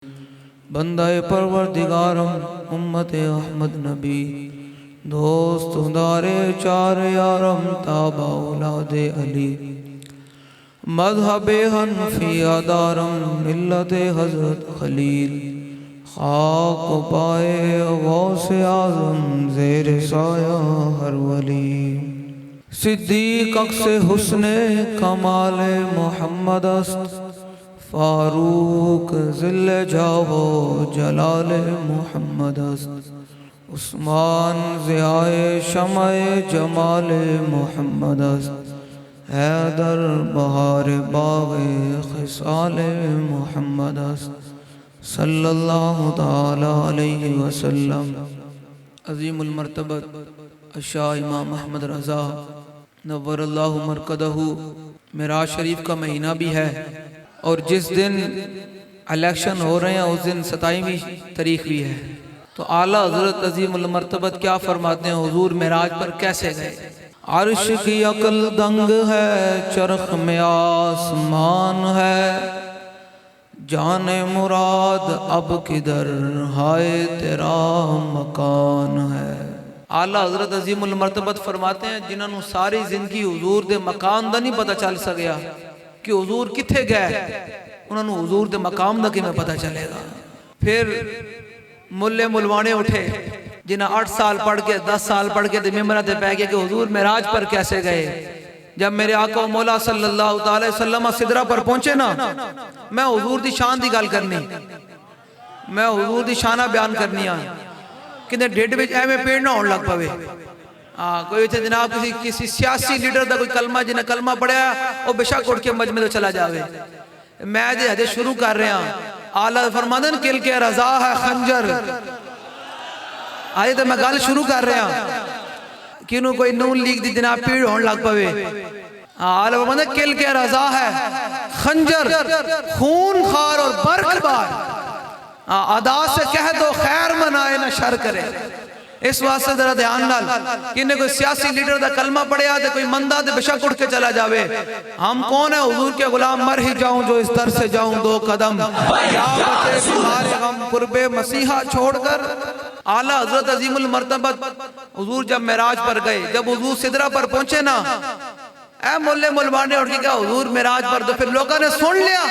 بندہ پروردگارم امت احمد نبی دوست دار چار یارم تابع اولاد علی مذہب حنفی دارم ملت حضرت خلیل خاک پائے غوث اعظم زیر سایہ ہر ولی صدیق اکس حسن کمال محمد است فاروق ذل جاہ جلال محمد است عثمان ضیاء شمع جمال محمد است حیدر بہار باغ خصال محمد است صلی اللہ تعالی علیہ وسلم۔ عظیم المرتبت الشاہ امام احمد رضا نور اللہ مرکدہ معراج شریف کا مہینہ بھی ہے، اور جس دن الیکشن ہو رہے ہیں اس دن 27ویں تاریخ بھی ہے۔ تو اعلیٰ حضرت عظیم المرتبت کیا فرماتے ہیں حضور معراج پر کیسے گئے؟ عرش کی عقل دنگ ہے، چرخ میں آسمان ہے، جان مراد اب کدھر ہائے تیرا مکان ہے۔ اعلیٰ حضرت عظیم المرتبت فرماتے ہیں جنہوں ساری زندگی حضور دے مکان دا نہیں پتہ چل سکیا کہ حضور کتھے گئے، انہوں نے حضور دے مقام دا کہ میں پتہ چلے گا۔ پھر ملے ملوانے اٹھے جنہاں 8 سال پڑھ کے 10 سال پڑھ کے ممبرہ تے پہ گئے کہ حضور معراج پر کیسے گئے۔ جب میرے آقا و مولا صلی اللہ تعالی وسلم سدرہ پر پہنچے نا، میں حضور دی شان دی گل کرنی، میں حضور دی شانہ بیان کرنی آن کہ ڈیڈ بچ اے میں پیڑ نہ ہون لگ پوے۔ کوئی تھے جناب کسی سیاسی لیڈر دا کوئی کلمہ جنہیں کلمہ پڑھیا وہ بے شک اٹھ کے مجمع چلا جاوے۔ میں دے حدیث شروع کر رہے ہیں، اعلیٰ فرمادن کل کے رضا ہے خنجر۔ آئے تو میں گل شروع کر رہے ہیں کینوں کوئی نون لیگ دی جناب پیڑ ہون لگ پوے۔ اعلیٰ فرمادن کل کے رضا ہے خنجر، خون خار اور برق بار، ادا سے کہہ دو خیر منائے نہ شر کرے۔ اس واسطے ذرا دھیان نال کینے کوئی سیاسی لیڈر دا کلمہ پڑھیا تے کوئی مندہ تے بے شک اٹھ کے چلا جاوے۔ ہم کون ہیں؟ حضور کے غلام، مر ہی جاؤں جو اس در سے جاؤں 2 قدم، یا بچے بیمار غم قرب مسیحہ چھوڑ کر۔ اعلیٰ حضرت عظیم المرتبت حضور جب معراج پر گئے، جب حضور سدرہ پر پہنچے نا، اے ملے ملوانے اٹھ کے کہا حضور معراج پر، تو پھر لوگوں نے سن لیا۔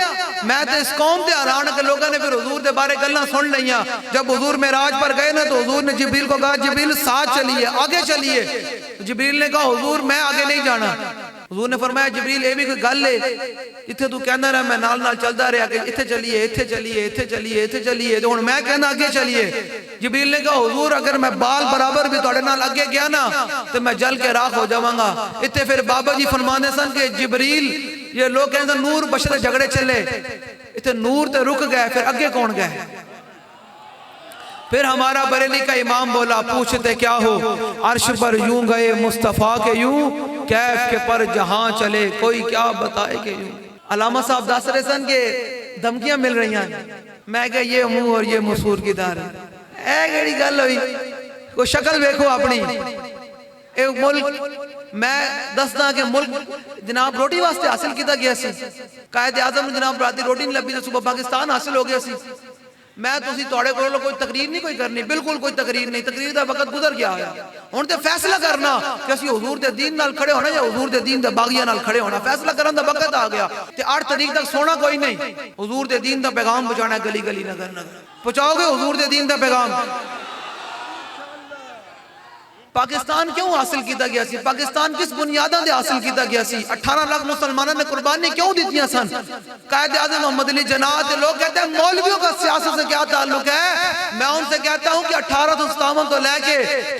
میں تو اس قوم تے حیران کہ لوگوں نے پھر حضور دے بارے گلاں سن لیا۔ جب حضور معراج پر گئے نا تو حضور نے جبریل کو کہا جبریل ساتھ چلیے، آگے چلیے۔ جبریل نے کہا حضور میں آگے نہیں جانا۔ حضور نے فرمایا جبریل اے بھی کوئی گل ہے اتھے تو کہنا رہا میں نال نال چلدا رہا کہ اتھے چلیے اتھے چلیے اتھے چلیے اتھے چلیے، تو ہن میں کہنا آگے چلیے۔ جبریل نے کہا حضور اگر میں بال برابر بھی تواڈے نال اگے گیا نا تو میں جل کے راکھ ہو جاواں گا۔ اتھے پھر بابا جی فرمانے سن کہ جبریل یہ لوگ کہتے ہیں نور بشر جھگڑے چلے، اتھے نور تے رک گئے، پھر اگے کون گئے؟ پھر ہمارا بریلی کا امام بولا پوچھتے کیا ہو، عرش پر یوں گئے مصطفیٰ کے یوں، کیف کے پر جہاں چلے کوئی کیا بتائے کہ یوں۔ علامہ صاحب دس رہے سن کے دھمکیاں مل رہی ہیں، میں کہ یہ منہ اور یہ مسور کی دار ہے، اے گیڑی گل ہوئی، کوئی شکل دیکھو اپنی۔ ایک ملک میں دسنا کہ ملک جناب روٹی واسطے حاصل کیتا گیا سی، قائد اعظم جناب راتی روٹی نہیں لبی تو صبح پاکستان حاصل ہو گیا سی۔ میں تسی توڑے کو کوئی تقریر نہیں کوئی کرنی، بالکل کوئی تقریر نہیں، تقریر دا وقت گزر گیا ہے۔ ہن تے فیصلہ کرنا کہ اسی حضور دے دین نال کھڑے ہونا یا حضور دے دین دے باغیاں نال کھڑے ہونا، فیصلہ کرن دا وقت آ گیا۔ تے 8 تاریخ تک سونا کوئی نہیں، حضور دے دین دا پیغام پہنچانا ہے گلی گلی نگر نگر۔ پہنچاؤ گے حضور دے دین دا پیغام؟ پاکستان کیوں حاصل کیتا گیا سی؟ پاکستان کس بنیادوں دے حاصل کیتا گیا سی؟ 18 لاکھ مسلمانوں نے قربانی کیوں دیتیاں سن؟ قائد اعظم محمد علی جناح تے لوگ کہتے ہیں مولویوں کا سیاست سے کیا تعلق ہے؟ میں ان سے کہتا ہوں کہ 1857 تو لے کے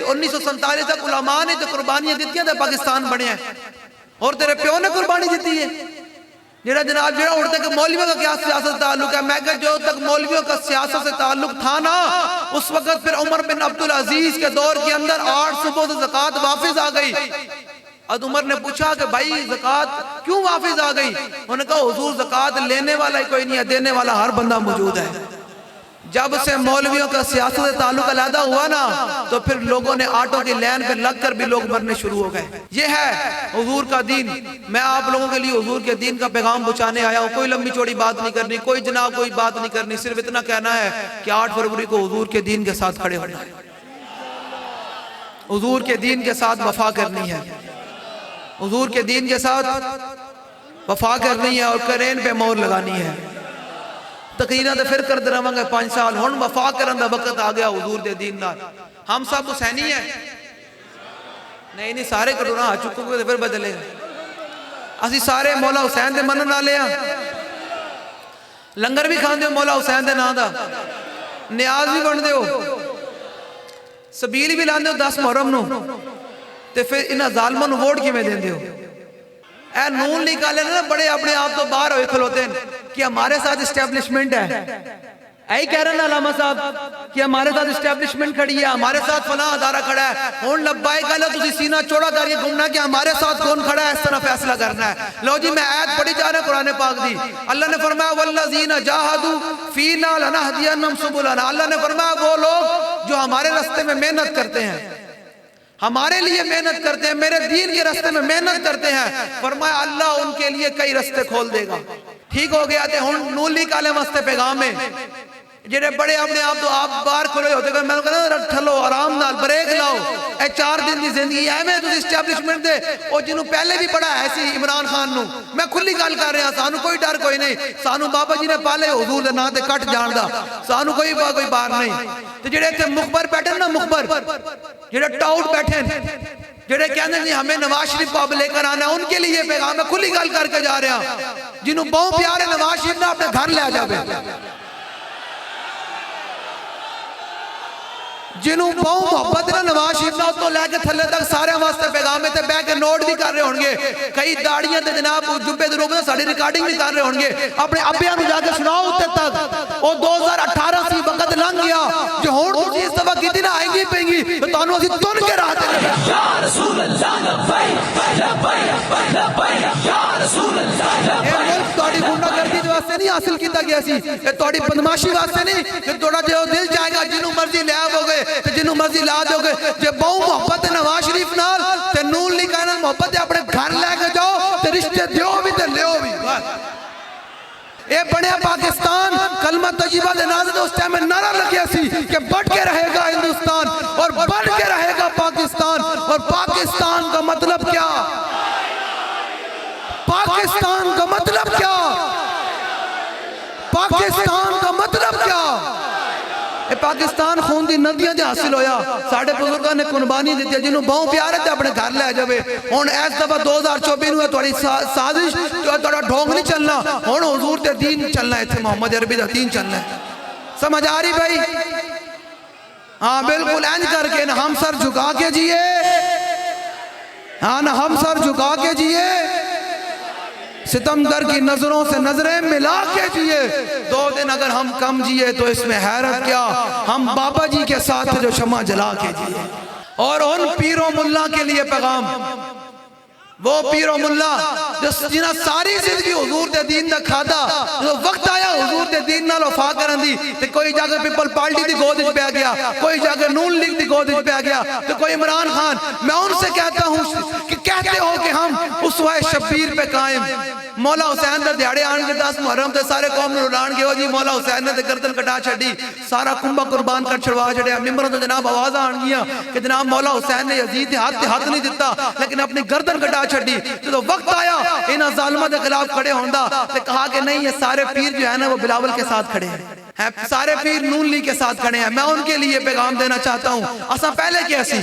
1947 تک علماء نے تے قربانیاں دیتیاں تے پاکستان بنے ہیں، اور تیرے پیو نے قربانی دیتی ہے۔ جناب جنہاں اڑتے کہ مولویوں کا کیا سیاست تعلق ہے؟ میں کہ جو تک مولویوں کا سیاست سے تعلق تھا نا، اس وقت پھر عمر بن عبدالعزیز کے دور کے اندر 8 صوبوں سے زکوٰۃ واپس آ گئی۔ اد عمر نے پوچھا کہ بھائی زکوٰۃ کیوں واپس آ گئی؟ انہوں نے کہا حضور زکوٰۃ لینے والا ہی کوئی نہیں ہے، دینے والا ہر بندہ موجود ہے۔ جب سے مولویوں کا سیاست سے تعلق علیحدہ ہوا نا تو پھر لوگوں نے آٹوں کی لین پہ لگ کر بھی لوگ مرنے شروع ہو گئے. یہ ہے حضور کا دین. میں آپ لوگوں کے لیے حضور کے دین کا پیغام پہنچانے آیا ہوں. کوئی لمبی چوڑی بات نہیں کرنی, کوئی جناب کوئی بات نہیں کرنی, صرف اتنا کہنا ہے کہ 8 فروری کو حضور کے دین کے ساتھ کھڑے ہونا ہے, حضور کے دین کے ساتھ وفا کرنی ہے, حضور کے دین کے ساتھ وفا کرنی ہے اور کرین پہ مور لگانی ہے. تقریرہ تو پھر کرتے رہاں گے 5 سال, ہن وفا کرن دا وقت آ گیا حضور دے دین نال. ہم سب حسینی ہیں نہیں سارے کٹورا ہاتھ چکو گے پھر بدلے اسی سارے مولا حسین دے منن والے ہاں. لنگر بھی کھاندے ہو مولا حسین دے نام دا, نیاز بھی بندے ہو, سبیل بھی لاندے ہو 10 محرم نو, تے پھر انہاں ظالماں نو ووٹ کیویں دیندے ہو؟ اے نون لیگ والے نا بڑے اپنے آپ تو باہر ہوئے کھلوتے ہیں کہ ہمارے ساتھ اسٹیبلشمنٹ ہے. ایہی کہہ رہے ہیں علامہ صاحب کہ ہمارے ساتھ اسٹیبلشمنٹ کھڑی ہے, ہمارے ساتھ فلاں ادارہ کھڑا ہے. ہن لبائی کہہ لو تسی سینہ چوڑا کر کے گھومنا کہ ہمارے ساتھ کون کھڑا ہے, اس طرح فیصلہ کرنا ہے. لو جی میں آیت پڑھی جا رہا ہے قرآن پاک دی. اللہ نے فرمایا والذین جاہدوا فینا لنہدینہم سبلنا. اللہ نے فرمایا وہ لوگ جو ہمارے راستے میں محنت کرتے ہیں, ہمارے لیے محنت کرتے ہیں, میرے دین کے راستے میں محنت کرتے ہیں, فرمایا اللہ ان کے لیے کئی راستے کھول دے گا. ٹھیک ہو گیا. ہن نون لیگ والے واسطے پیغام ہے جڑے بڑے اپنے آپ تو آپ باہر کھلے ہوتے ہیں, میں نے کہا ٹھلو آرام نال بریک لاؤ. اے 4 دن دی زندگی ہے میں تسی اسٹیبلشمنٹ دے او جنوں پہلے بھی پڑھا ہے سی عمران خان نو. میں کھلی گل کر رہا, سانو کوئی ڈر کوئی نہیں, سانو بابا جی نے پالے حضور دے نام تے کٹ جان دا, سانو کوئی بار نہیں. تے جڑے ایتھے مخبر بیٹھے نا, مخبر جڑے ٹاؤٹ بیٹھے جڑے کہندے ہیں ہمیں نواز شریف کو اب لے کر آنا ہے, ان کے لیے پیغام ہے. کھلی گل کر کے جا رہا, جنوں بہت پیارے نواز شریف نے اپنے گھر لے آ جاوے, جنہوں بہت محبت نے نواز شریف نے تو لے کے تھلے تک سارے واسطے پیغام میں تے بے کے نوٹ بھی کر رہے ہونگے, کئی داڑیاں تے جناب جبے دے روپ میں ساڑی ریکارڈنگ بھی کر رہے ہونگے. اپنے ابیاں نو جا کے سناؤ اتے تک او 2018 سی وقت لنگ گیا جو ہون تجھے اس دفعہ کتنی نہ آئیں گی پہیں گی تو تانوں اسی تن کے راہ دے یا رسول اللہ لبیک لبیک لبیک یا رسول اللہ. اے ملک توڑی گنڈا گردی جو واسطے نہیں حاصل کیتا گیا سی, اے توڑی بدماشی واسطے نہیں کہ توڑا جو دل جائے گا جنہوں مرضی لے آو گے تے جنہوں مرضی لا دو گے. جے بہو محبت نواز شریف نال تے نون لیگ نال محبت اپنے گھر لے کے جاؤ تے رشتے دیو بھی تے لیو بھی. اے بنیا پاکستان کلمہ طیبہ دے نازل اس ٹائم میں نعرہ لگیا سی کہ بٹ کے رہے گا ہندوستان اور بن کے رہے گا پاکستان. اور پاکستان کا مطلب کیا, پاکستان کا مطلب کیا, پاکستان کا مطلب کیا. اے پاکستان خون دی ندیاں دے حاصل ہویا, ساڑھے بزرگاں نے قربانی دیتی ہے, جنہوں بہوں پیارے تھے اپنے گھر لے جاوے. ہون ایس دفعہ 2024 ہوئے توڑی سازش جو توڑا ڈھونگ نہیں چلنا, ہون حضور تے دین چلنا ہے, تھے محمد عربی دا دین چلنا ہے. سمجھ آ رہی بھائی؟ ہاں بالکل اینج کر کے نہ ہم سر جھکا کے جیے, ہاں نہ ہم سر جھکا کے جیے, ستمگر کی نظروں سے نظریں ملا کے جیے. 2 دن اگر ہم کم جیے تو اس میں حیرت کیا, ہم بابا جی کے ساتھ جو شمع جلا کے جیے. اور ان پیر و ملا کے لیے پیغام, وہ پیر و ملا جنہاں ساری زندگی حضور دے دین دا کھادا, جو وقت آیا حضور دے دین نال وفا کرن دی تے کوئی جا کے پیپل پارٹی دی گود وچ پہ گیا, کوئی جا کے نون لیگ دی گود وچ پہ گیا, تو کوئی عمران خان. میں ان سے کہتا ہوں کہ کہتے ہو کہ ہم اسوہ شبیر پہ قائم. مولا حسین دے دیاڑے آن کے 10 محرم تے سارے قوم نے اڑان گئے ہو جی مولا حسین نے گردن کٹا چھڑی, سارا کنبہ قربان کر چھڑوا چھڑیا. ممبروں تو جناب آواز آن گیا کہ جناب مولا حسین نے یزید ہاتھ نہیں دیتا لیکن اپنی گردن کٹا چھڑی. تو وقت آیا انہاں ظالمہ دے خلاف کھڑے ہوندہ تے کہا کہ نہیں یہ سارے پیر جو ہے نا وہ بلاول کے ساتھ کھڑے ہیں, سارے پیر نون لیگ کے ساتھ کھڑے ہیں. میں ان کے لیے پیغام دینا چاہتا ہوں. اساں پہلے کیا سی,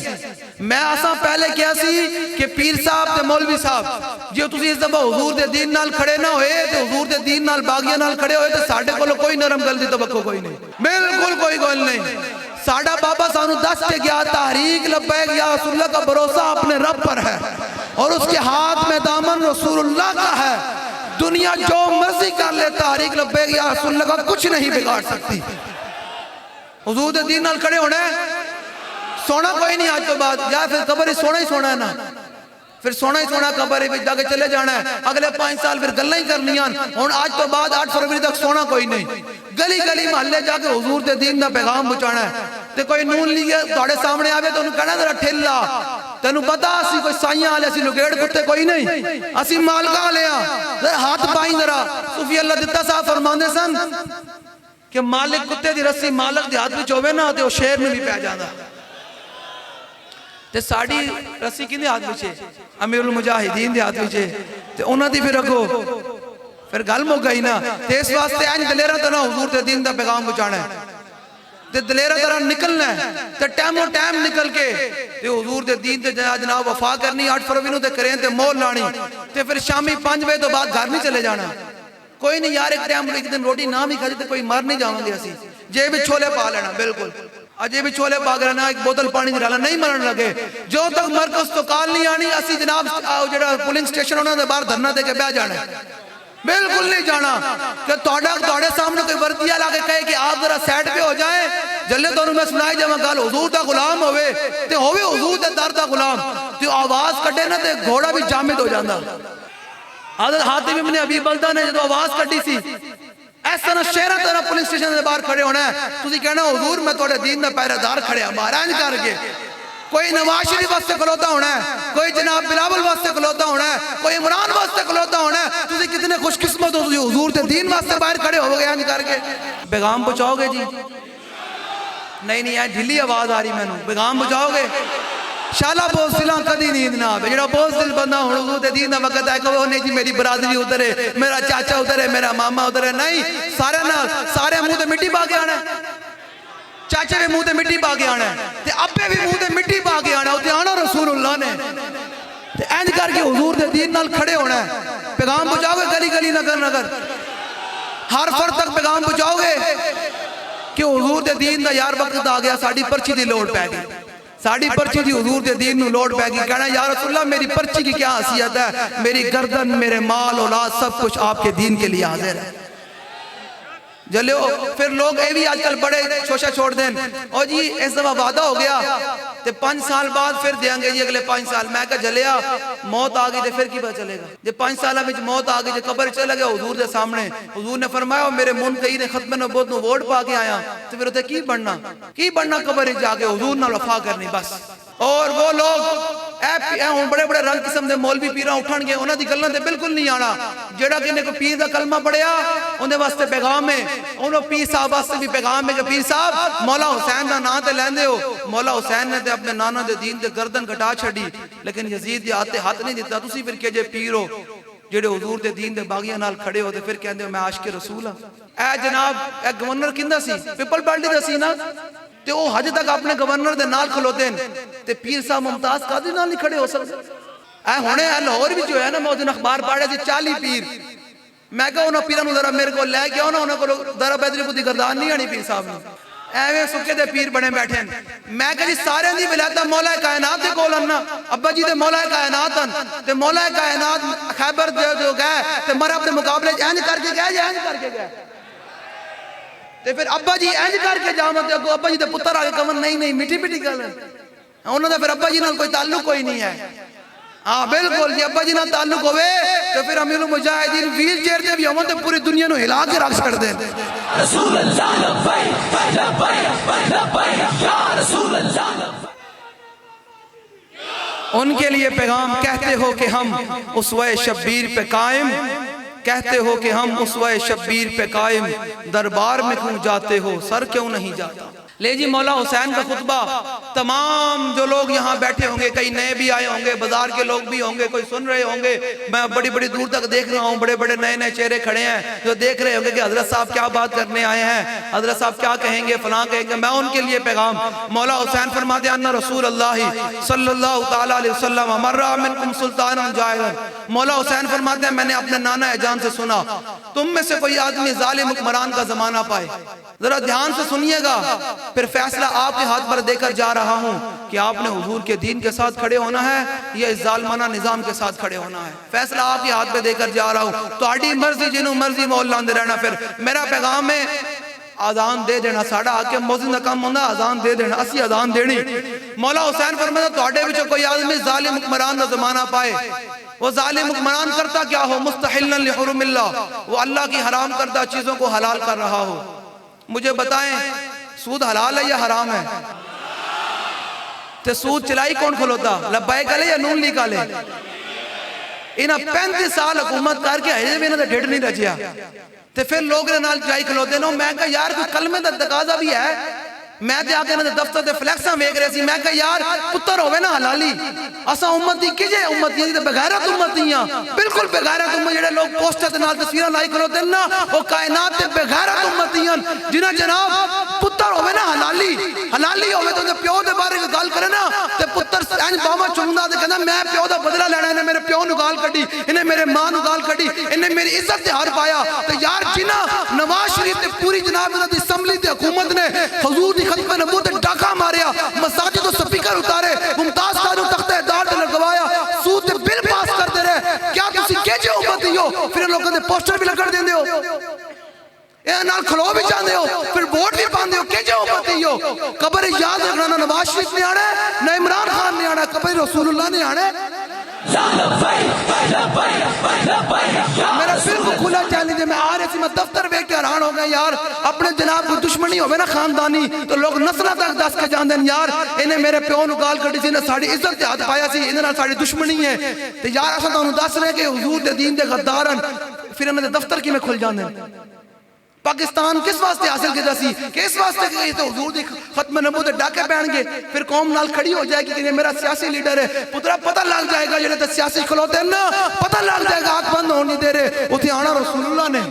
میں اساں پہلے کیا سی کہ پیر صاحب تے مولوی صاحب جو تسی اس دفعہ حضور دے دین نال کھڑے نہ ہوئے تے حضور دے دین نال باغیاں نال کھڑے ہوئے تے ساڑھے کو کوئی نرم گل دی توقع کوئی نہیں, بالکل کوئی گل نہیں. ساڑھا بابا سانو دس کے گیا تحریک لبیک یا رسول اللہ کا بھروسہ اپنے رب پر ہے اور اس کے ہاتھ میں دامن رسول اللہ کا ہے. دنیا جو مرضی کر لے تحریک لبیک یا رسول اللہ کا کچھ نہیں بگاڑ سکتی. حضور دے دین نال کھڑے ہونا ہے, سونا کوئی نہیں آج تو بعد, یا پھر قبر ہی سونا ہے نا. پھر سونا ہی سونا قبر ہی جا کے چلے جانا ہے، اگلے 5 سال پھر گلیں ہی کرنی ہیں. اور آج تو بعد 8 فروری تک سونا کوئی نہیں، گلی گلی محلے جا کے حضور دے دین دا پیغام پہنچانا ہے. تے کوئی نون لیے تھوڑے سامنے آوے تو انہوں کہنا ذرا ٹھلا، تینوں پتا اسی کوئی سائیاں والے اسی لگیڑ کتے کوئی نہیں، اسی مالکاں والے ہاں، ذرا ہاتھ پائیں. ذرا صوفی اللہ دتا صاحب فرماندے سن کہ مالک کتے دی رسی مالک دی ہاتھ وچ ہوے نا تے او شیر نوں بھی پے جاندا. تے ساڈی رسی کیندے ہاتھ وچ ہے؟ امیر المجاہدین دے ہاتھ وچ ہے. تے انہاں دی پھر اگو پھر گل مک گئی نا. تے اس واسطے انج دلیراں طرح حضور دے دین دا پیغام پہنچانا ہے تے دلیراں طرح نکلنا ہے تے ٹائمو ٹائم نکل کے تے حضور دے دین تے جناب وفا کرنی. 8 فروری نوں تے کریں تے مول لانی تے پھر شامی 5 بجے تو بعد گھر نہیں چلے جانا. کوئی نہیں یار، ایک ٹائم ایک دن روٹی نہ بھی کھا تے کوئی مر نہیں جاواں گے. اسی جے بھی چھولے پا لینا، بالکل اجے بھی چھولے پا لینا، ایک بوتل پانی دی ڈالا، نہیں مرن لگے. جو تک مرکز تو کال نہیں آنی اسی جناب جڑا پولنگ سٹیشن انہاں دے باہر دھرنا دے کے بیٹھ جانا ہے. بالکل نہیں جانا کہ تواڈے سامنے کوئی وردیا لا کے کہے کہ آپ ذرا سائڈ پہ ہو جائیں. جلے تو میں سنائی جاواں گل حضور دا غلام ہوے تے ہوے حضور دے در دا غلام تے آواز کڈے نا تے گھوڑا بھی جامد ہو جاندا. حضرت حاتم ابن ابی بلتہ نے جدو آواز کڈی سی اس طرح شہرہ طرح پولیس سٹیشن دے باہر کھڑے ہونا ہے. تسی کہنا حضور میں تواڈے دین دا پہرے دار کھڑیا باہر انج کر کے. کوئی نواز شریف واسطے کھلوتا ہونا ہے، کوئی جناب بلاول واسطے کھلوتا ہونا ہے، کوئی عمران واسطے کھلوتا ہونا ہے. تسی کتنے خوش قسمت ہو، تسی حضور دے دین واسطے باہر کھڑے ہو گے انج کر کے. پیغام پہنچاؤ گے جی؟ نہیں نہیں، ڈھیلی آواز آ رہی میں نوں. پیغام پہنچاؤ گے؟ شالا بوز دلاں کدی نیند نہ آوے. جڑا بوز دل بندہ ہن حضور دے دین دا وقت ہے کہ وہ نہیں جی میری برادری ادھر ہے، میرا چاچا ادھر ہے، میرا ماما ادھر ہے. نہیں، سارے منہ تے مٹی پا کے آنا ہے. چاچے بھی منہ تے مٹی پا کے آنا ہے تے ابے بھی منہ تے مٹی پا کے آنا ہے. تے آنا رسول اللہ نے تے انج کر کے حضور دے دین نال کھڑے ہونا ہے. پیغام پہنچاؤ گے گلی گلی نگر نگر ہر فرد تک پیغام پہنچاؤ گے کہ حضور دے دین دا یار وقت آ گیا، ساڈی پرچی دی لوڑ پے گئی، ساڑی پرچی دی حضور دے دین نو لوڑ پے گی. کہنا یا رسول اللہ میری پرچی کی کیا حیثیت ہے؟ میری گردن، میرے مال اولاد سب کچھ آپ کے دین کے لیے حاضر ہے. جلو پھر لوگ اے بھی آج کل بڑے شوشہ چھوڑ دیں او جی اس دفعہ وعدہ ہو گیا تے 5 سال بعد پھر دیاں گے جی اگلے 5 سال. میں کہا جلیا موت آ گئی تے پھر کی پتہ چلے گا؟ جب 5 سالہ وچ موت آ گئی جب قبر چلا گیا حضور دے سامنے، حضور نے فرمایا میرے منتقی نے ختم نبوت نو ووٹ پا کے آیا تو پھر تے کی بننا قبر جا کے حضور نال وفا کرنی بس. اور وہ لوگ اے بڑے بڑے رنگ قسم دے مولوی پیراں اٹھن گے انہاں دی گلاں تے بالکل نہیں آنا. جیڑا کنے کو پیر دا کلمہ پڑھیا اون دے واسطے پیغام ہے، انہوں پیر صاحب واسطے بھی پیغام ہے کہ پیر صاحب مولا حسین دا نام تے لیندے ہو. مولا حسین نے تے اپنے نانا دے دین تے گردن کٹا چھڑی لیکن یزید دی ہاتھ نہیں دیتا. تسی پھر کہ جے پیر ہو جڑے حضور دے دین دے باغیاں نال کھڑے ہو تے پھر کہندے ہو میں عاشق رسول ہاں. اے جناب اے گورنر کیندا سی؟ پیپل پارٹی دا سی نا تے او حج تک اپنے گورنر دے نال کھلوتے ہیں تے پیر صاحب ممتاز قادری نال نہیں کھڑے ہو سکتے. اے ہونے لاہور بھی جو ہے نا میں اس دن اخبار پڑھے سی 40 پیر. میں کہا انہوں پیرانو ذرا میرے کو لے کے انہوں کو ذرا بیدری بدھی گردان نہیں آنی پیر صاحب نے ایویں سکے دے پیر بڑے بیٹھے ہیں. میں کہا جی سارے دی ولایت مولا کائنات دے کول نا ابا جی دے مولا کائنات ہیں تے مولا کائنات خیبر جو گئے تے مرحب دے مقابلے انج کر کے گئے یا انج کر کے گئے تے پھر ابا جی انج کر کے جاواں تے اگوں ابا جی دے پتر آ کے کہن نہیں میٹھی میٹھی گل ہے. انہوں دا پھر ابا جی نال کوئی تعلق کوئی نہیں ہے. ہاں بالکل جی ابا جی نال تعلق ہوئے تو پھر امیر المجاہدین ویل چیئر تے بھی ہون تے پوری دنیا نو ہلا کے رکھ چھڑ دیں. رسول اللہ لبیک لبیک لبیک یا رسول اللہ. ان کے لیے پیغام کہتے ہو کہ ہم اسوہ شبیر پہ قائم، کہتے ہو کہ ہم اسوہ شبیر پہ قائم، دربار میں کیوں جاتے ہو سر کیوں نہیں جاتا. لے جی مولا حسین کا خطبہ تمام جو لوگ یہاں بیٹھے ہوں گے، کئی نئے بھی آئے ہوں گے، بازار کے لوگ بھی ہوں گے، کوئی سن رہے ہوں گے. میں بڑی بڑی دور تک دیکھ رہا ہوں بڑے بڑے نئے نئے چہرے کھڑے ہیں جو دیکھ رہے ہوں گے کہ حضرت صاحب کیا بات کرنے آئے ہیں، حضرت صاحب کیا کہیں گے، فلاں کہیں گے. میں ان کے لیے پیغام مولا حسین فرماتے ہیں ان رسول اللہ صلی اللہ تعالیٰ علیہ وسلم مرہ منکم سلطانا جائرا. مولا حسین فرماتے ہیں میں نے اپنے نانا جان سے سنا تم میں سے کوئی آدمی ظالم حکمران کا زمانہ پائے. ذرا دھیان سے سنیے گا پھر فیصلہ آپ کے ہاتھ پر دے کر جا رہا ہوں کہ آپ نے حضور کے دین کے ساتھ کھڑے ہونا ہے یا اس ظالمانہ نظام کے ساتھ کھڑے ہونا ہے. فیصلہ آپ کے ہاتھ پہ دے کر جا رہا ہوں. تو آڈی مرضی جنہوں مرضی مول لاندے رہنا. پھر میرا پیغام ہے آزان دے دینا ساڑا آکے موزن دا کام ہوندہ آزان دے دینا اسی آزان دینی مولا حسین فرماتا توڑے بچو کوئی آدمی ظالم حکمران دا زمانہ پائے وہ ظالم حکمران کرتا کیا ہو مستحلن لحرم اللہ وہ اللہ کی حرام کردہ چیزوں کو حلال کر رہا ہو مجھے بتائیں سود حلال ہے یا حرام ہے تے سود چلائی کون کھلوتا لبائے گلے یا نون لی کالے انہاں 35 سال حکومت کر کے ہجے بھی انہاں دے ڈھڑ نہیں رجیا تے پھر لوگ نے نال جائی کھلوتے نو میں کہا یار کوئی کلمے دا تقاضا بھی ہے میں تے آگے انہاں دے دفتر دے فلیکساں ویکھ رہے سی میں کہا یار پتر ہوئے نا حلالی اسا امتی کیجے امتی ہیں بغیرت امتی ہیں بالکل بغیرت امتی جڑے لوگ پوسٹر تے نال تصویریں لائی کھلوتے نا وہ کائنات تے بغیرت امتی ہیں جنہاں جناب پتر ہوئے نا حلالی ہوئے تو پیو دے بارے گال کرے نا تے پتر اینج باما چونگا دے کہنا میں پیو دا بدلہ لینا انہیں میرے پیو نگال کٹی انہیں میرے ماں نگال کٹی انہیں میری عزت تے ہار پایا تو یار جنہ نواز شریف تے پوری جناب انہیں اسمبلی تے حکومت نے حضور دی ختم نبوت ڈاکہ ماریا مساجد و سپیکر اتارے ممتاز تاجو تختہ دار تے لگوایا سود تے بل پاس کرتے رہے کیا تسی کیجے امتی ہو پھر لوگوں نے پوسٹر بھی لگڑ دیں دے ہو اے نال کھلو بھی چاندے ہو پھر ووٹ بھی پاندے ہو کیجے امتی ہو قبر یاد رکھنا نہ نواز شریف نے آنے نہ عمران خان نے آنے قبر رسول اللہ نے آنے میرا بالکل کھلا چیلنج ہے میں آ رہے سی میں دفتر بیٹھ کے حیران ہو گئے یار اپنے جناب کو دشمنی ہوئے نا خاندانی تو لوگ نسلہ تک دس کے جان دیں یار انہیں میرے پیو نو گال کٹی سی انہیں ساڑی عزت ہاتھ پایا سی انہیں ساڑی دشمنی ہے تو یار ایسا تو انہوں دس رہے کہ حضور دے دین دے غدارن پھر انہیں دفتر کی میں کھل جان دیں پاکستان کس واسطے حاصل کی جاسی کہ اس واسطے کہ یہ تو حضور دی ختم نبوت ڈاکے پہن گے پھر قوم نال کھڑی ہو جائے گی کہ یہ میرا سیاسی لیڈر ہے پترہ پتہ لگ جائے گا جنہیں تو سیاسی کھلوتے ہیں نا پتہ لگ جائے گا آنکھ بند ہونی دے رہے اتھی آنا رسول اللہ نے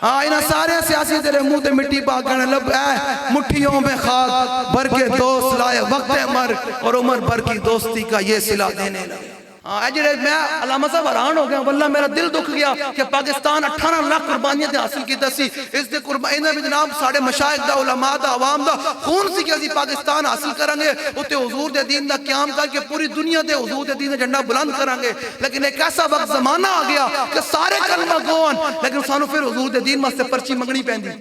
ہاں انہاں سارے سیاسی تیرے منہ تے مٹی پاکنے لب اے مٹھیوں میں خاک بھر کے دوست لائے وقت عمر اور عمر بھر کی دوستی کا یہ صلہ دینے لگے اجرے میں علامہ صاحب حیران ہو گیا واللہ میرا دل دکھ گیا کہ پاکستان 18 لاکھ قربانیاں تے حاصل کی تسی اس دے قربانیاں بھی جناب ساڑے مشائخ دا علماء دا عوام دا خون سی کہ اسی پاکستان حاصل کریں گے اتے حضور دے دین دا قیام کر کے پوری دنیا دے حضور دے دین دا جھنڈا بلند کریں گے لیکن ایک ایسا وقت زمانہ آ گیا کہ سارے کلمہ گون لیکن سانو پھر حضور دے دین واسطے پرچی منگنی پیندی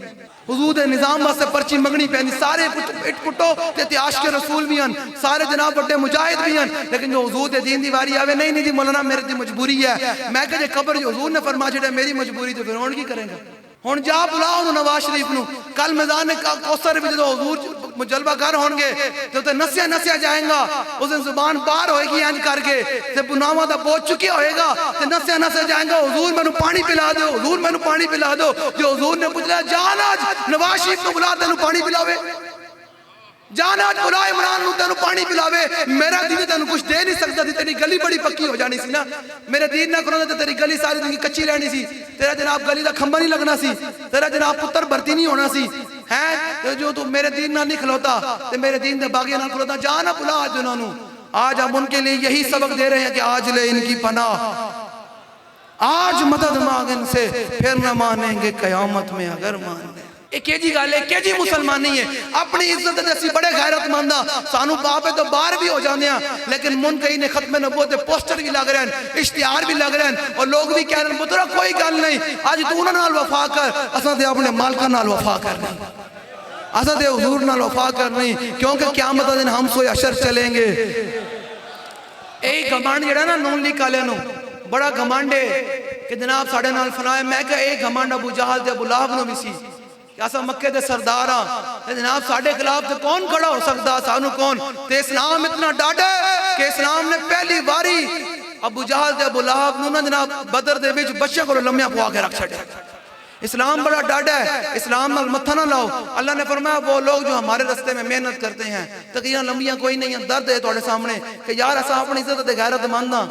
حضور دے نظام واسطے پرچی منگنی پیندی سارے اٹ پٹو تے عاشق رسول بھی ہیں سارے جناب بڑے مجاہد بھی ہیں لیکن جو حضور دے دین دی واری آوے نہیں دی مولانا میرے دی مجبوری ہے میں کہ جے قبر جو حضور نے فرما چھڑے میری مجبوری تو پھر ہون کی کریں گا ہون جا بلاؤ انہوں نواز شریف نو کل میدان کوثر بھی جو حضور مجلبہ کر ہون گے تو تے نسیا جائیں گا اس دن زبان بار ہوئے گی اینج کر کے تے بناوہ دا بہت چکی ہوئے گا تے نسیا جائیں گا حضور میں نو پانی پلا دو حضور میں نو پانی پلا دو جو حضور نے پوچھ لیا جان آج نواز شریف نو بلا دے نو پانی پلاوے جان آج بلا عمران نو تینو پانی پلاوے میرا دین تینو کچھ دے نہیں سکتا تھی تیری گلی بڑی پکی ہو جانی سی نا میرے دین نہ کرو تو تیری گلی ساری دن کچی رہنی سی تیرا جناب گلی دا کھمبا نہیں لگنا سی تیرا جناب پتر بھرتی نہیں ہونا سی ہے جو تو میرے دین نہ نہیں کھلوتا تے میرے دین دے باغی نہ کھلوتا جانا بلا آج انہوں نے آج ہم ان کے لیے یہی سبق دے رہے ہیں کہ آج لے ان کی پناہ آج مدد مانگن سے پھر نہ مانیں گے قیامت میں اگر مان لیں ایک جی گالے ایک جی مسلمان نہیں ہے اپنی عزت جیسی بڑے غیرت مندہ سانو باپے تو بار بھی ہو جانے ہیں لیکن منکئی نے ختم نبوت پوسٹر بھی لگ رہے ہیں اشتہار بھی لگ رہے ہیں اور لوگ بھی کہہ رہے ہیں بطرہ کوئی گل نہیں آج تو انہوں نال وفا کر اساں دے اپنے مالکہ نال وفا کر نہیں اساں دے حضور نال وفا کر نہیں کیونکہ قیامت دن ہم سوئے اشر چلیں گے ایک گھمانڈ جڑا نا نون لی کالے نو بڑا گھمانڈے کہ جناب ساڑھے نال فنائے میں کہ ایک گھمانڈ ابو جہل دے ابو لہب نو بھی سی ایسا مکہ دے سرداراں جناب ساڑھے خلاف تے کون کھڑا ہو سکتا سانو کون تے اسلام اتنا ڈاڑے کہ اسلام نے پہلی باری ابو جہل دے ابو لہب نو نا جناب بدر دے بیچ بچے کو لمیاں پوا کے رکھ چھڑے اسلام بڑا ڈاڑا ہے اسلام نال متھا نہ لاؤ اللہ نے فرمایا وہ لوگ جو ہمارے رستے میں محنت کرتے ہیں تقیاں لمبیاں کوئی نہیں ہیں درد ہے توڑے سامنے کہ یار ایسا اپنی عزت دے غیرت ماندہ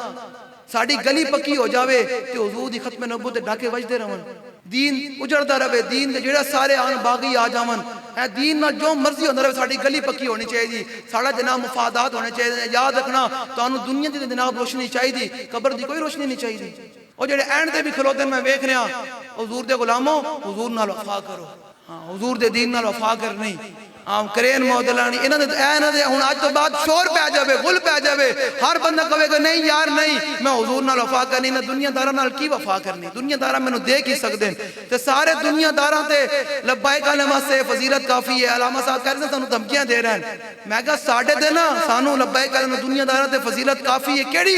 ساڑھی گلی پکی ہو جاوے کہ حضور دی ختم نبوت ڈاکے وجدے رہن دین اجڑتا رہے دین دے جڑا سارے آن باغی آ جاون اے دین نہ جو مرضی ہوندہ رہے ساڑھی گلی پکی ہونی چاہیے دی ساڑھا جناب مفادات ہونے چاہیے یاد رکھنا تو انہوں دنیا دی جناب روشنی چاہیے دی قبر دی کوئی روشنی نہیں چاہیے دی اور جڑے اینڈ دے بھی کھلوتے میں ویکھ رہا حضور دے غلاموں حضور نال وفا کرو حضور دے دین نال وفا کر نہیں ਆਮ ਕਰੇਨ ਮੌਦਲਾਣੀ ਇਹਨਾਂ ਦੇ ਹੁਣ ਅੱਜ ਤੋਂ ਬਾਅਦ ਸ਼ੋਰ ਪੈ ਜਾਵੇ, ਗੁਲ ਪੈ ਜਾਵੇ, ਹਰ ਬੰਦਾ ਕਹੇਗਾ ਨਹੀਂ ਯਾਰ ਨਹੀਂ, ਮੈਂ ਹਜ਼ੂਰ ਨਾਲ ਵਫਾ ਕਰਨੀ, ਨਾ ਦੁਨੀਆਦਾਰਾਂ ਨਾਲ ਕੀ ਵਫਾ ਕਰਨੀ, ਦੁਨੀਆਦਾਰਾਂ ਮੈਨੂੰ ਦੇ ਕੀ ਸਕਦੇ ਨੇ। ਤੇ ਸਾਰੇ ਦੁਨੀਆਦਾਰਾਂ ਤੇ ਲੱਬਾਇਕ ਕਹਿਣ ਵਾਸਤੇ ਫਜ਼ੀਲਤ ਕਾਫੀ ਹੈ। ਅਲਾਮਾ ਸਾਹਿਬ ਕਹਿ ਰਹੇ ਸਾਨੂੰ ਧਮਕੀਆਂ ਦੇ ਰਹੇ ਨੇ, ਮੈਂ ਕਿਹਾ ਸਾਡੇ ਤੇ ਨਾ ਸਾਨੂੰ ਲੱਬਾਇਕ ਕਹਿਣ ਦੁਨੀਆਦਾਰਾਂ ਤੇ ਫਜ਼ੀਲਤ ਕਾਫੀ ਹੈ। ਕਿਹੜੀ?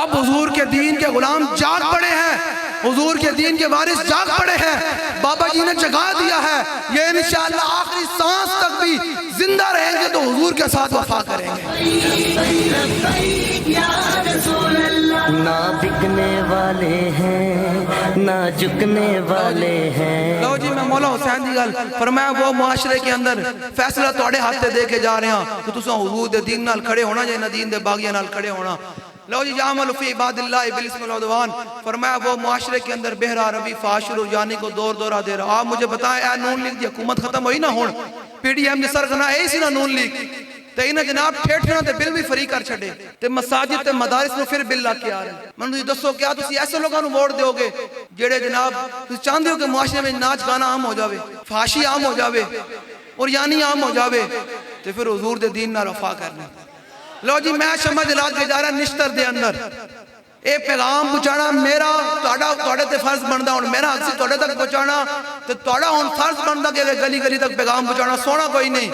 اب حضور کے دین کے غلام جاگ پڑے ہیں، حضور کے دین کے وارث جاگ پڑے ہیں، بابا جی نے جگا دیا ہے، یہ انشاءاللہ آخری سانس تک بھی زندہ رہیں گے تو حضور کے ساتھ وفا کریں گے۔ نہ بکنے والے ہیں نہ جھکنے والے ہیں۔ لو جی، میں مولا حسین دی گل فرمایا وہ معاشرے کے اندر فیصلہ توڑے ہاتھ تے دے کے جا رہے ہیں کہ تساں حضور دے دین نال کھڑے ہونا یا دین دے باغیاں نال کھڑے ہونا۔ لو جی، جعمل فی عباد اللہ بالاسم والعدوان، فرمایا وہ معاشرے کے اندر بہرا ربی فاشر یعنی کو دور دورہ دے رہا۔ آپ مجھے بتائیں، اے نون لیگ دی حکومت ختم ہوئی نہ ہون، پی ڈی ایم دی سرغنا اے سی نہ نون لیگ تے انہاں جناب ٹھیٹھیاں تے بل بھی فری کر چھڑے تے مساجد تے مدارس نو پھر بل لا کے آ رہے ہیں۔ منو دسو کیا تسی ایسے لوگاں نو ووٹ دیو گے جڑے جناب تسی چاہندے ہو کہ معاشرے میں ناچ گانا عام ہو جاوے، فحاشی عام ہو جاوے اور یعنی عام ہو جاوے تے پھر حضور دے دین نال وفا کرنا۔ لو جی، میں شمع جلال کے جا رہا نشتر دے اندر اے پیغام پہنچانا میرا توڑے تے فرض بندا، ہن میرا حق سی توڑے تک پہنچانا تے توڑا ہن فرض بندا کہ گلی گلی تک پیغام پہنچانا۔ سونا کوئی نہیں،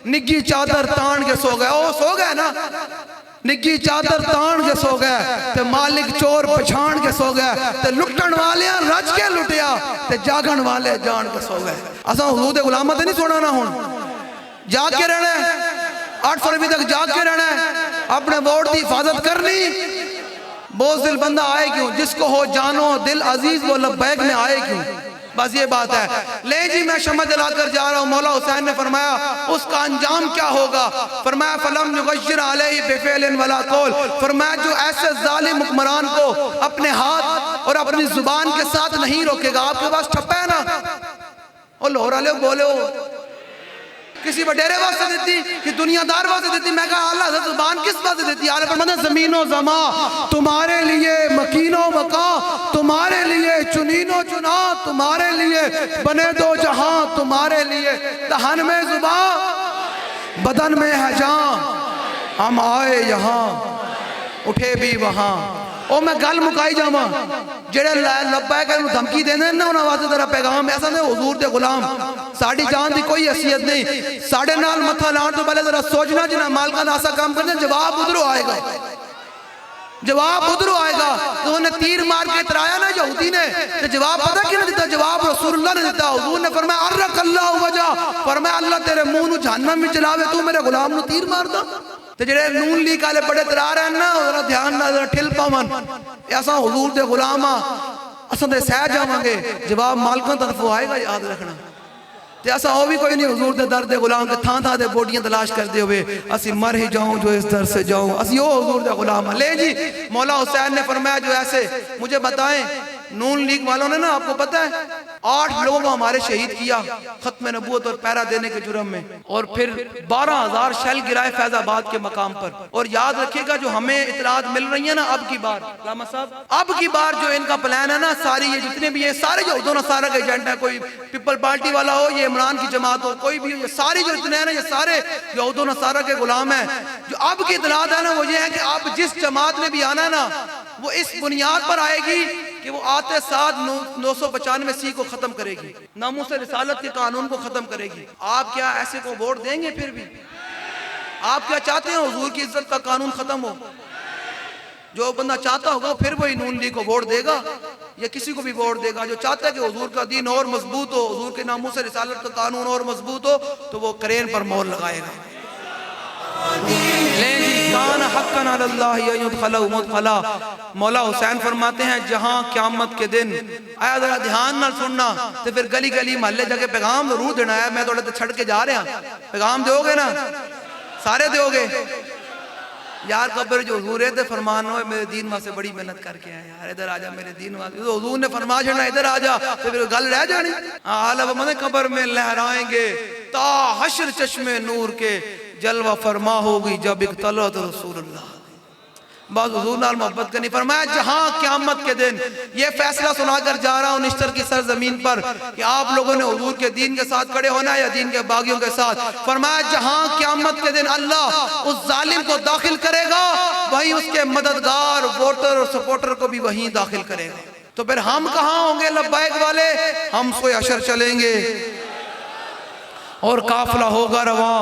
نگی چادر تان کے سو گئے، او سو گئے نا، نگی چادر تان کے سو گئے تے مالک چور پچھان کے سو گئے تے لٹن والیاں رج کے لٹیا تے جاگن والے جان کے سو گئے۔ اساں حضور دے غلاماں تے نہیں سونا نا، ہن جاگ کے رہنا ہے، 8 فروری تک جاگ کے رہنا ہے، اپنے ووٹ دی حفاظت کرنی۔ بوزدل بندہ آئے کیوں؟ جس کو ہو جانو دل عزیز وہ لبیک میں آئے کیوں؟ بس یہ بات ہے۔ لے جی، میں شمع جلا کر جا رہا ہوں، مولا حسین نے فرمایا اس کا انجام کیا ہوگا؟ فرمایا فَلَمْ يُغَيِّرْ عَلَيْهِ بِفِعْلٍ وَلَا قَوْلٍ، فرمایا جو ایسے ظالم حکمران کو اپنے ہاتھ اور اپنی زبان کے ساتھ نہیں روکے گا۔ آپ کے پاس ٹھپا ہے نا، اور لاہور والے بولے ہو کسی وڈیرے واسطے دیتی کہ دنیا دار واسطے دیتی؟ میں کہا اللہ حضرت زبان کس واسطے دیتی؟ آلہ فرماتے زمین و زمان تمہارے لیے، مکین و مکان تمہارے لیے، چنین و چنا تمہارے لیے، بنے دو جہاں تمہارے لیے، دہن میں زبان بدن میں ہے جان، ہم آئے یہاں اٹھے بھی وہاں۔ او میں گل مکائی جاواں، جڑے لبیک نو دھمکی دیندے نا انہاں واسطے تیرا پیغام ایسا نے حضور دے غلام ساڑی جان دی کوئی حیثیت نہیں، ساڑے نال متھا لان تو پہلے ذرا سوچنا جنہاں مالکاں ایسا کام کرنے جواب ادھروں آئے گا، جواب ادھروں آئے گا۔ تو انہیں تیر مار کے ترایا نا یہودی نے، تو جواب پتہ کیا نے دیتا؟ جواب رسول اللہ نے دیتا۔ حضور نے فرمایا ارک اللہ وجہ، فرمایا اللہ تیرے منہ نو جہنم میں چلاوے، تو میرے غلام نو تیر مار دا۔ تو جڑے نون لیگ والے بڑے ترا رہے ہیں نا، ذرا دھیان نہ ذرا ٹھل پاون، ایسا حضور دے غلام اساں تے سہ جاواں گے، جواب مالکاں طرفوں آئے گا، یاد رکھنا۔ تے ایسا ہو بھی کوئی نہیں حضور دے در دے غلام کے تھان تھان دے بوڈیاں تلاش کر دے ہوئے اسی مر ہی جاؤں جو اس در سے جاؤں، اسی او حضور دے غلام۔ لے جی، مولا حسین نے فرمایا جو ایسے مجھے بتائیں، نون لیگ والوں نے نا آپ کو پتہ ہے 8 لوگوں کو ہمارے شہید کیا ختم نبوت اور پیرا دینے کے جرم میں، اور پھر 12,000 شیل گرائے فیض آباد کے مقام پر۔ اور یاد رکھیے گا جو ہمیں اطلاعات مل رہی ہیں نا اب کی بار، علامہ صاحب اب کی بار جو ان کا پلان ہے نا، ساری یہ جتنے بھی ہیں سارے یہود و نصارہ کے ایجنٹ ہیں، کوئی پیپل پارٹی والا ہو، یہ عمران کی جماعت ہو، کوئی بھی ہو، یہ ساری جو اتنے ہیں نا یہ سارے یہود و نصارہ کے غلام ہیں۔ جو اب کی اطلاعات ہے نا وہ یہ ہے کہ اب جس جماعت نے بھی آنا ہے نا وہ اس بنیاد پر آئے گی کہ وہ آتے ساتھ 995 کو ختم کرے گی، ناموس رسالت کے قانون کو ختم کرے گی۔ آپ کیا ایسے کو ووٹ دیں گے؟ پھر بھی آپ کیا چاہتے ہیں حضور کی عزت کا قانون ختم ہو؟ جو بندہ چاہتا ہوگا پھر وہی نون لیگ کو ووٹ دے گا یا کسی کو بھی ووٹ دے گا۔ جو چاہتا ہے کہ حضور کا دین اور مضبوط ہو، حضور کے ناموس رسالت کا قانون اور مضبوط ہو، تو وہ کرین پر مہر لگائے گا۔ کان حقا علی اللہ ان یدخلہ مدخلا۔ مولا حسین فرماتے ہیں جہاں قیامت کے دن، آیا ذرا دھیان نہ سننا، تو پھر گلی گلی محلے جا کے پیغام ضرور دینا ہے۔ میں تھوڑے چھڑ کے جا رہے ہیں، پیغام دیو گے نا؟ سارے دیو گے؟ یار قبر جو حضور ہے تے فرمان ہوئے میرے دین واسطے بڑی محنت کر کے آئے، یار ادھر آجا میرے دین واسطے، حضور نے فرما چھڑنا ادھر آجا، تو پھر گل رہ جانی۔ عالم مدن قبر میں لہرائیں گے تا حشر چشم نور کے، جلوہ فرما ہوگی جب اقتلت رسول اللہ۔ بعض حضور نال محبت کرنی۔ فرمایا جہاں قیامت کے دن، یہ فیصلہ سنا کر جا رہا ہوں نشتر کی سرزمین پر کہ آپ لوگوں نے حضور کے دین کے ساتھ کھڑے ہونا ہے یا دین کے باغیوں کے ساتھ۔ فرمایا جہاں قیامت کے دن اللہ اس ظالم کو داخل کرے گا، وہیں اس کے مددگار ووٹر اور سپورٹر کو بھی وہیں داخل کرے گا۔ تو پھر ہم کہاں ہوں گے لبیک والے؟ ہم سوئے حشر چلیں گے اور قافلہ ہوگا رواں،